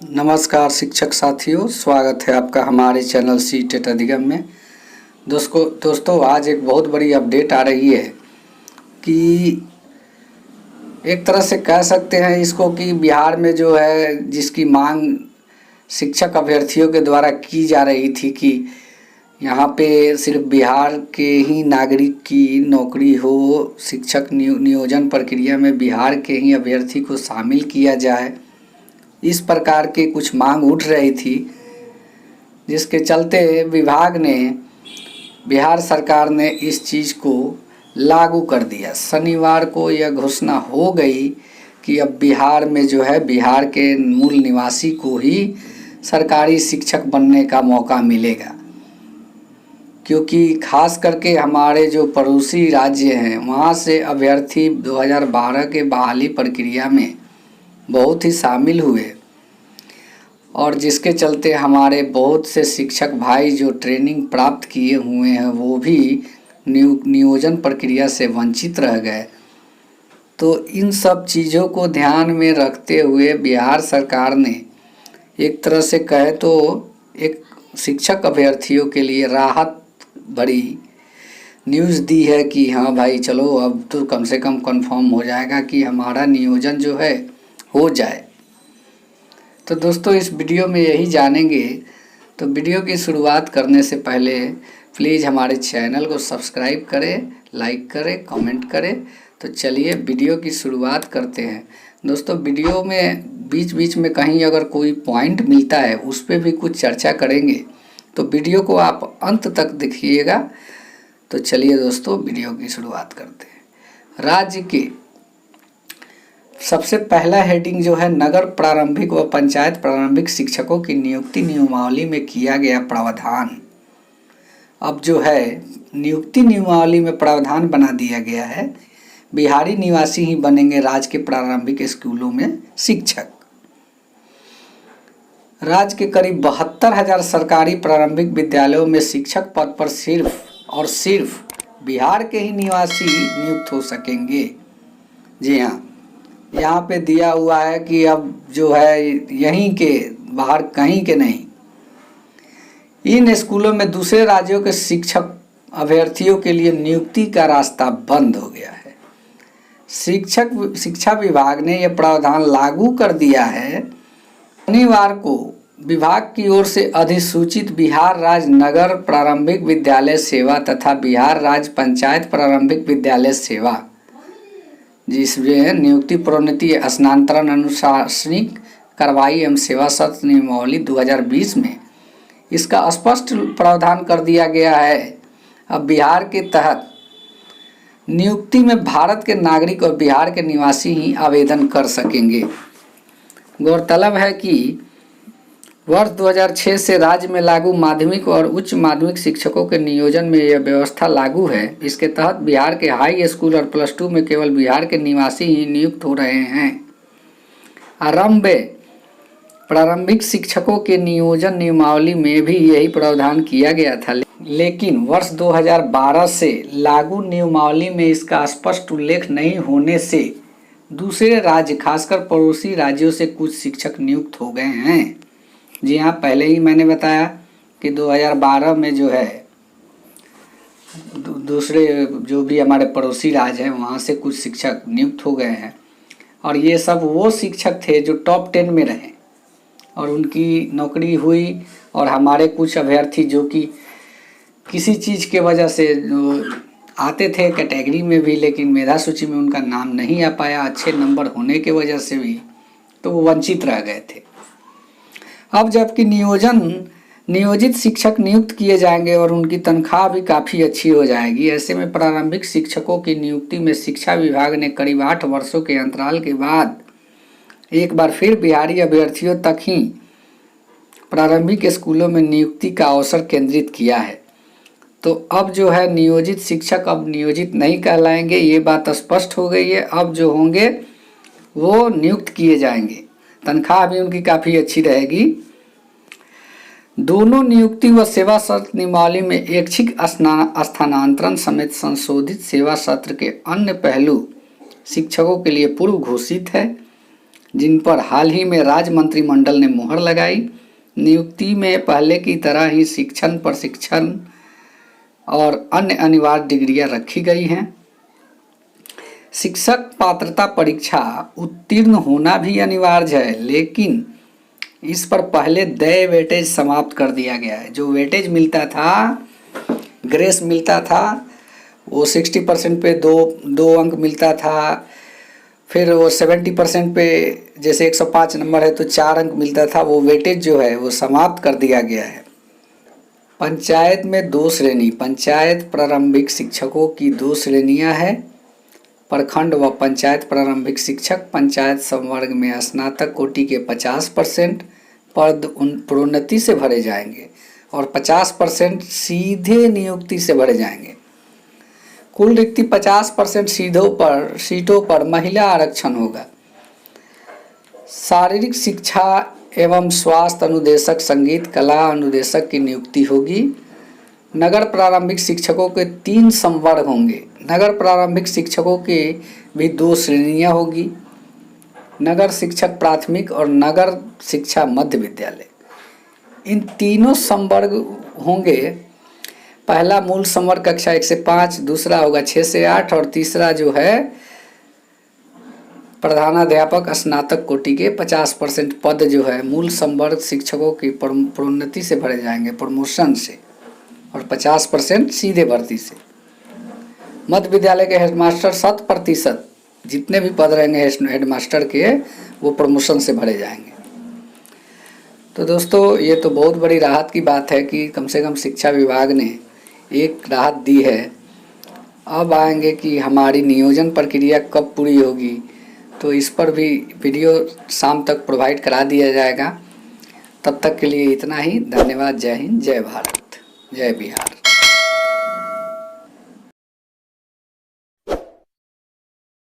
नमस्कार शिक्षक साथियों, स्वागत है आपका हमारे चैनल सी टेट अधिगम में। दोस्तों आज एक बहुत बड़ी अपडेट आ रही है कि एक तरह से कह सकते हैं इसको कि बिहार में जो है जिसकी मांग शिक्षक अभ्यर्थियों के द्वारा की जा रही थी कि यहाँ पे सिर्फ बिहार के ही नागरिक की नौकरी हो, शिक्षक नियोजन प्रक्रिया में बिहार के ही अभ्यर्थी को शामिल किया जाए, इस प्रकार की कुछ मांग उठ रही थी, जिसके चलते विभाग ने, बिहार सरकार ने इस चीज़ को लागू कर दिया। शनिवार को यह घोषणा हो गई कि अब बिहार में जो है बिहार के मूल निवासी को ही सरकारी शिक्षक बनने का मौका मिलेगा, क्योंकि खास करके हमारे जो पड़ोसी राज्य हैं वहाँ से अभ्यर्थी 2012 के बहाली प्रक्रिया में बहुत ही शामिल हुए और जिसके चलते हमारे बहुत से शिक्षक भाई जो ट्रेनिंग प्राप्त किए हुए हैं वो भी नियोजन प्रक्रिया से वंचित रह गए। तो इन सब चीज़ों को ध्यान में रखते हुए बिहार सरकार ने एक तरह से कहे तो एक शिक्षक अभ्यर्थियों के लिए राहत भरी न्यूज़ दी है कि हाँ भाई चलो अब तो कम से कम कंफर्म हो जाएगा कि हमारा नियोजन जो है हो जाए। तो दोस्तों इस वीडियो में यही जानेंगे। तो वीडियो की शुरुआत करने से पहले प्लीज़ हमारे चैनल को सब्सक्राइब करें, लाइक करें, कमेंट करें। तो चलिए वीडियो की शुरुआत करते हैं। दोस्तों वीडियो में बीच बीच में कहीं अगर कोई पॉइंट मिलता है उस पर भी कुछ चर्चा करेंगे, तो वीडियो को आप अंत तक देखिएगा। तो चलिए दोस्तों वीडियो की शुरुआत करते हैं। राज्य के सबसे पहला हेडिंग जो है नगर प्रारंभिक व पंचायत प्रारंभिक शिक्षकों की नियुक्ति नियमावली में किया गया प्रावधान। अब जो है नियुक्ति नियमावली में प्रावधान बना दिया गया है, बिहारी निवासी ही बनेंगे राज्य के प्रारंभिक स्कूलों में शिक्षक। राज्य के करीब 72,000 सरकारी प्रारंभिक विद्यालयों में शिक्षक पद पर सिर्फ और सिर्फ बिहार के ही निवासी नियुक्त हो सकेंगे। जी हाँ, यहाँ पे दिया हुआ है कि अब जो है यहीं के बाहर कहीं के नहीं। इन स्कूलों में दूसरे राज्यों के शिक्षक अभ्यर्थियों के लिए नियुक्ति का रास्ता बंद हो गया है। शिक्षा विभाग ने यह प्रावधान लागू कर दिया है। शनिवार को विभाग की ओर से अधिसूचित बिहार राज्य नगर प्रारंभिक विद्यालय सेवा तथा बिहार राज्य पंचायत प्रारंभिक विद्यालय सेवा, जिसमें नियुक्ति प्रोन्नति स्थानांतरण अनुशासनिक कार्रवाई एवं सेवा सत्र नियमावली 2020 में इसका स्पष्ट प्रावधान कर दिया गया है। अब बिहार के तहत नियुक्ति में भारत के नागरिक और बिहार के निवासी ही आवेदन कर सकेंगे। गौरतलब है कि वर्ष 2006 से राज्य में लागू माध्यमिक और उच्च माध्यमिक शिक्षकों के नियोजन में यह व्यवस्था लागू है। इसके तहत बिहार के हाई स्कूल और +2 में केवल बिहार के निवासी ही नियुक्त हो रहे हैं। आरंभ प्रारंभिक शिक्षकों के नियोजन नियमावली में भी यही प्रावधान किया गया था, लेकिन वर्ष 2012 से लागू नियमावली में इसका स्पष्ट उल्लेख नहीं होने से दूसरे राज्य खासकर पड़ोसी राज्यों से कुछ शिक्षक नियुक्त हो गए हैं। जी हाँ, पहले ही मैंने बताया कि 2012 में जो है दूसरे जो भी हमारे पड़ोसी राज्य हैं वहाँ से कुछ शिक्षक नियुक्त हो गए हैं और ये सब वो शिक्षक थे जो टॉप 10 में रहे और उनकी नौकरी हुई। और हमारे कुछ अभ्यर्थी जो कि किसी चीज़ के वजह से आते थे कैटेगरी में भी, लेकिन मेधा सूची में उनका नाम नहीं आ पाया अच्छे नंबर होने के वजह से भी, तो वो वंचित रह गए थे। अब जबकि नियोजित शिक्षक नियुक्त किए जाएंगे और उनकी तनख्वाह भी काफ़ी अच्छी हो जाएगी, ऐसे में प्रारंभिक शिक्षकों की नियुक्ति में शिक्षा विभाग ने करीब 8 वर्षों के अंतराल के बाद एक बार फिर बिहारी अभ्यर्थियों तक ही प्रारंभिक स्कूलों में नियुक्ति का अवसर केंद्रित किया है। तो अब जो है नियोजित शिक्षक अब नियोजित नहीं कहलाएंगे, ये बात स्पष्ट हो गई है। अब जो होंगे वो नियुक्त किए जाएंगे, तनख्वाह भी उनकी काफ़ी अच्छी रहेगी। दोनों नियुक्ति व सेवा सत्र नियमावली में ऐच्छिक स्थानांतरण समेत संशोधित सेवा सत्र के अन्य पहलू शिक्षकों के लिए पूर्व घोषित है। जिन पर हाल ही में राज्य मंत्रिमंडल ने मुहर लगाई। नियुक्ति में पहले की तरह ही शिक्षण, प्रशिक्षण और अन्य अनिवार्य डिग्रियां रखी गई हैं। शिक्षक पात्रता परीक्षा उत्तीर्ण होना भी अनिवार्य है, लेकिन इस पर पहले देय वेटेज समाप्त कर दिया गया है। जो वेटेज मिलता था, ग्रेस मिलता था, वो 60% पे दो अंक मिलता था। फिर वो 70% पे जैसे 105 नंबर है तो 4 अंक मिलता था। वो वेटेज जो है वो समाप्त कर दिया गया है। पंचायत में 2 श्रेणी, पंचायत प्रारंभिक शिक्षकों की 2 श्रेणियां हैं। प्रखंड व पंचायत प्रारंभिक शिक्षक पंचायत संवर्ग में स्नातक कोटि के 50% पद प्रोन्नति से भरे जाएंगे और 50% सीधे नियुक्ति से भरे जाएंगे। कुल रिक्ति 50% सीटों पर महिला आरक्षण होगा। शारीरिक शिक्षा एवं स्वास्थ्य अनुदेशक, संगीत कला अनुदेशक की नियुक्ति होगी। नगर प्रारंभिक शिक्षकों के 3 संवर्ग होंगे। नगर प्रारंभिक शिक्षकों के भी 2 श्रेणियां होगी, नगर शिक्षक प्राथमिक और नगर शिक्षा मध्य विद्यालय। इन तीनों संवर्ग होंगे। पहला मूल संवर्ग कक्षा 1 से 5, दूसरा होगा 6 से 8 और तीसरा जो है प्रधानाध्यापक स्नातक कोटि के 50% पद जो है मूल संवर्ग शिक्षकों की प्रोन्नति से भरे जाएंगे, प्रमोशन से, और 50% सीधे भर्ती से। मध्य विद्यालय के हेडमास्टर 100% जितने भी पद रहेंगे हेडमास्टर के, वो प्रमोशन से भरे जाएंगे। तो दोस्तों, ये तो बहुत बड़ी राहत की बात है कि कम से कम शिक्षा विभाग ने एक राहत दी है। अब आएंगे कि हमारी नियोजन प्रक्रिया कब पूरी होगी, तो इस पर भी वीडियो शाम तक प्रोवाइड करा दिया जाएगा। तब तक के लिए इतना ही। धन्यवाद। जय हिंद, जय भारत, जय बिहार।